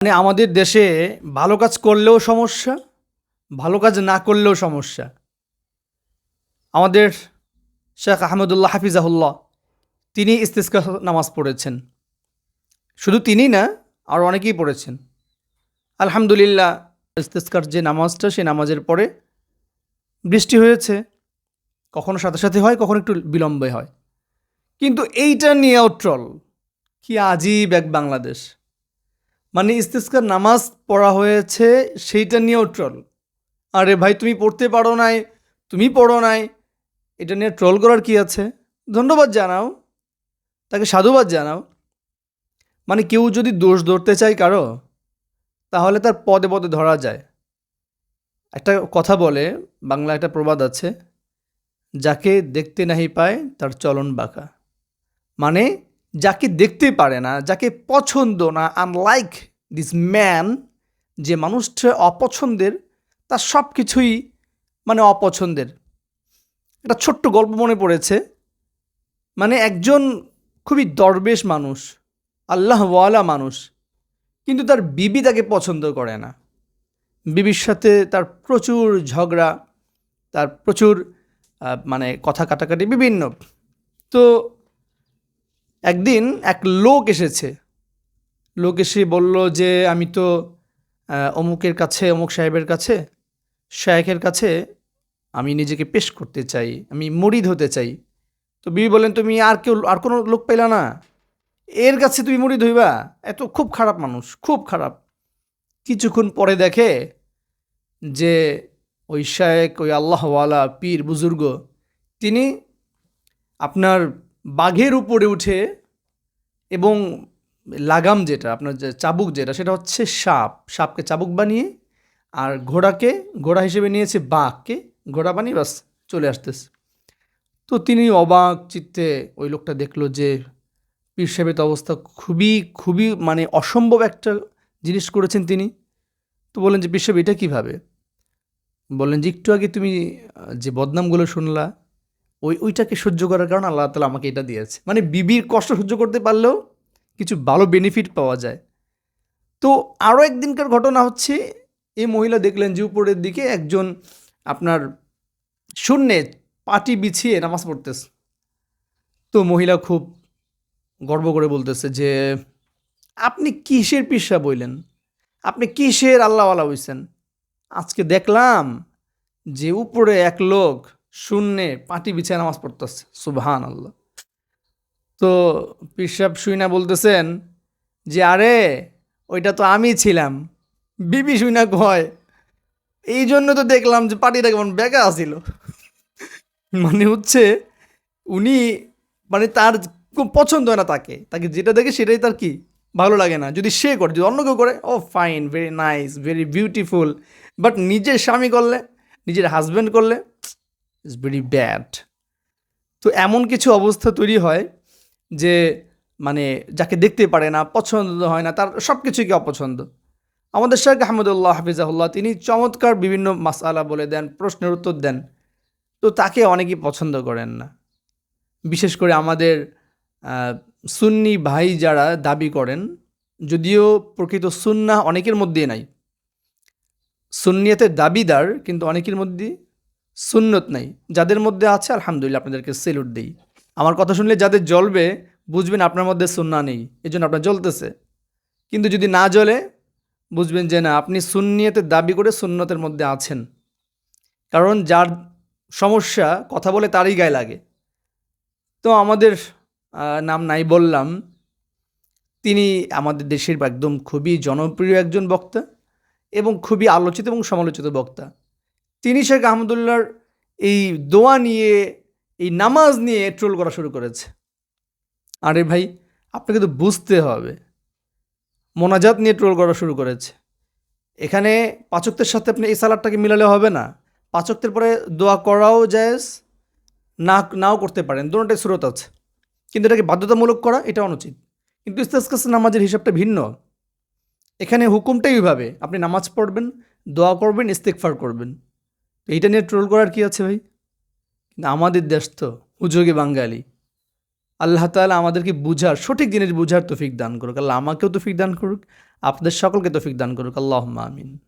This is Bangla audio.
মানে আমাদের দেশে ভালো কাজ করলেও সমস্যা, ভালো কাজ না করলেও সমস্যা। আমাদের শেখ আহমদুল্লাহ হাফিজাহুল্লাহ তিনি ইস্তিসকা নামাজ পড়েছেন। শুধু তিনি না, আর অনেকেই পড়েছেন। আলহামদুলিল্লাহ, ইস্তিসকার যে নামাজটা, সেই নামাজের পরে বৃষ্টি হয়েছে। কখনো সাথে সাথে হয়, কখনো একটু বিলম্বে হয়। কিন্তু এইটা নিয়েও ট্রল। কি আজীব এক বাংলাদেশ! মানে ইস্তিসকার নামাজ পড়া হয়েছে, সেইটা নিয়েও ট্রল। আরে ভাই, তুমি পড়তে পারো নাই, তুমি পড়ো নাই, এটা নিয়ে ট্রোল করার কি আছে? ধন্যবাদ জানাও, তাকে সাধুবাদ জানাও। মানে কেউ যদি দোষ ধরতে চায় কারো, তাহলে তার পদে পদে ধরা যায়। একটা কথা বলে, বাংলা একটা প্রবাদ আছে, যাকে দেখতে নাহি পায় তার চলন বাঁকা। মানে যাকে দেখতে পারে না, যাকে পছন্দ না, আনলাইক দিস ম্যান, যে মানুষটা অপছন্দের, তার সব কিছুই মানে অপছন্দের। একটা ছোট্ট গল্প মনে পড়েছে। মানে একজন খুবই দরবেশ মানুষ, আল্লাহওয়ালা মানুষ, কিন্তু তার বিবি তাকে পছন্দ করে না। বিবির সাথে তার প্রচুর ঝগড়া, তার প্রচুর মানে কথা কাটাকাটি বিভিন্ন। তো একদিন এক লোক এসেছে। লোক এসে বলল যে, আমি তো অমুকের কাছে, অমুক সাহেবের কাছে, শায়েখের কাছে আমি নিজেকে পেশ করতে চাই, আমি মুরিদ হতে চাই। তো বিবি বললেন, তুমি আর কোনো লোক পাইলা না, এর কাছে তুমি মুরিদ হইবা? এত খুব খারাপ মানুষ, খুব খারাপ। কিছুক্ষণ পরে দেখে যে ওই শায়েক, ওই আল্লাহওয়ালা পীর বুজুর্গ, তিনি আপনার বাঘের উপরে উঠে, এবং লাগাম যেটা, আপনার যে চাবুক যেটা, সেটা হচ্ছে সাপকে চাবুক বানিয়ে, আর ঘোড়া হিসেবে নিয়েছে বাঘকে, ঘোড়া বানিয়ে বাস চলে আসতেছে। তো তিনি অবাক চিত্তে, ওই লোকটা দেখলো যে পীর সাহেবের তো অবস্থা খুবই খুবই মানে অসম্ভব একটা জিনিস করেছেন তিনি। তো বললেন যে, পীর সাহেব এটা কীভাবে? বললেন যে, একটু আগে তুমি যে বদনামগুলো শুনলা, ওইটাকে সহ্য করার কারণে আল্লাহ তাআলা আমাকে এটা দিয়েছে। মানে বিবির কষ্ট সহ্য করতে পারলেও কিছু ভালো বেনিফিট পাওয়া যায়। তো আরও একদিনকার ঘটনা হচ্ছে, এই মহিলা দেখলেন যে উপরের দিকে একজন আপনার শূন্যে পাটি বিছিয়ে নামাজ পড়তেছে। তো মহিলা খুব গর্ব করে বলতেছে যে, আপনি কিসের পীর সাহেব হইলেন? আপনি কিসের আল্লাহওয়ালা হইছেন? আজকে দেখলাম যে উপরে এক লোক শূন্যে পাটি বিছায় নামাজ পড়তেছে। সুবহানাল্লাহ। তো পীর সাহেব শুইনা বলতেছেন যে, আরে ওইটা তো আমি ছিলাম। বিবি শুইনা কয়, এই জন্য তো দেখলাম যে পাটিটা কেমন বেঁকা আছিল। মানে হচ্ছে উনি, মানে তার খুব পছন্দ হয় না, তাকে তাকে যেটা দেখে সেটাই তার কি ভালো লাগে না। যদি সে করে, যদি অন্য কেউ করে, ও fine, very nice, very beautiful. But নিজের স্বামী করলে, নিজের হাজব্যান্ড করলে, ইটস ভেরি ব্যাড। তো এমন কিছু অবস্থা তৈরি হয় যে, মানে যাকে দেখতে পারে না, পছন্দ হয় না, তার সব কিছুই কি অপছন্দ। আমাদের শেখ আহমদুল্লাহ হাফিজাহুল্লাহ তিনি চমৎকার বিভিন্ন মাসআলা বলে দেন, প্রশ্নের উত্তর দেন। তো তাকে অনেকেই পছন্দ করেন না। বিশেষ করে আমাদের সুন্নি ভাই যারা দাবি করেন, যদিও প্রকৃত সুন্নাহ অনেকের মধ্যেই নাই। সুন্নিয়তের দাবিদার, কিন্তু অনেকের মধ্যে সুন্নত নাই। যাদের মধ্যে আছে আলহামদুলিল্লাহ, আপনাদেরকে সেলুট দেই। আমার কথা শুনলে যাদের জ্বলবে, বুঝবেন আপনার মধ্যে সুন্নাহ নেই, এজন্য আপনার জ্বলতেছে। কিন্তু যদি না জ্বলে, বুঝবেন যে না, আপনি সুন্নিয়তের দাবি করে সুন্নতের মধ্যে আছেন। কারণ যার সমস্যা কথা বলে তারই গায়ে লাগে। তো আমাদের নাম নাই বললাম, তিনি আমাদের দেশের একদম খুবই জনপ্রিয় একজন বক্তা, এবং খুবই আলোচিত এবং সমালোচিত বক্তা। তিনি শেখ আহমদুল্লাহর এই দোয়া নিয়ে, এই নামাজ নিয়ে ট্রোল করা শুরু করেছে। আরে ভাই, আপনাকে তো বুঝতে হবে, মোনাজাত নিয়ে ট্রোল করা শুরু করেছে। এখানে পাচকদের সাথে আপনি এই সালাদটাকে মিলালে হবে না। পাচকদের পরে দোয়া করাও জায়েজ, নাও করতে পারেন, দুটোটাই সুরত আছে। কিন্তু এটাকে বাধ্যতামূলক করা, এটা অনুচিত। কিন্তু ইস্তেসকা নামাজের হিসাবটা ভিন্ন। এখানে হুকুমটাই ওইভাবে, আপনি নামাজ পড়বেন, দোয়া করবেন, ইস্তেগফার করবেন। তো এইটা নিয়ে ট্রোল করার কি আছে ভাই? কিন্তু আমাদের দেশ তো হুজুগে বাঙালি। আল্লাহ তাআলা আমাদেরকে বুঝার, সঠিক জিনিস বুঝার তৌফিক দান করুক। আল্লাহ আমাকেও তৌফিক দান করুক, আপনাদের সকলকে তৌফিক দান করুক। আল্লাহুম্মা আমিন।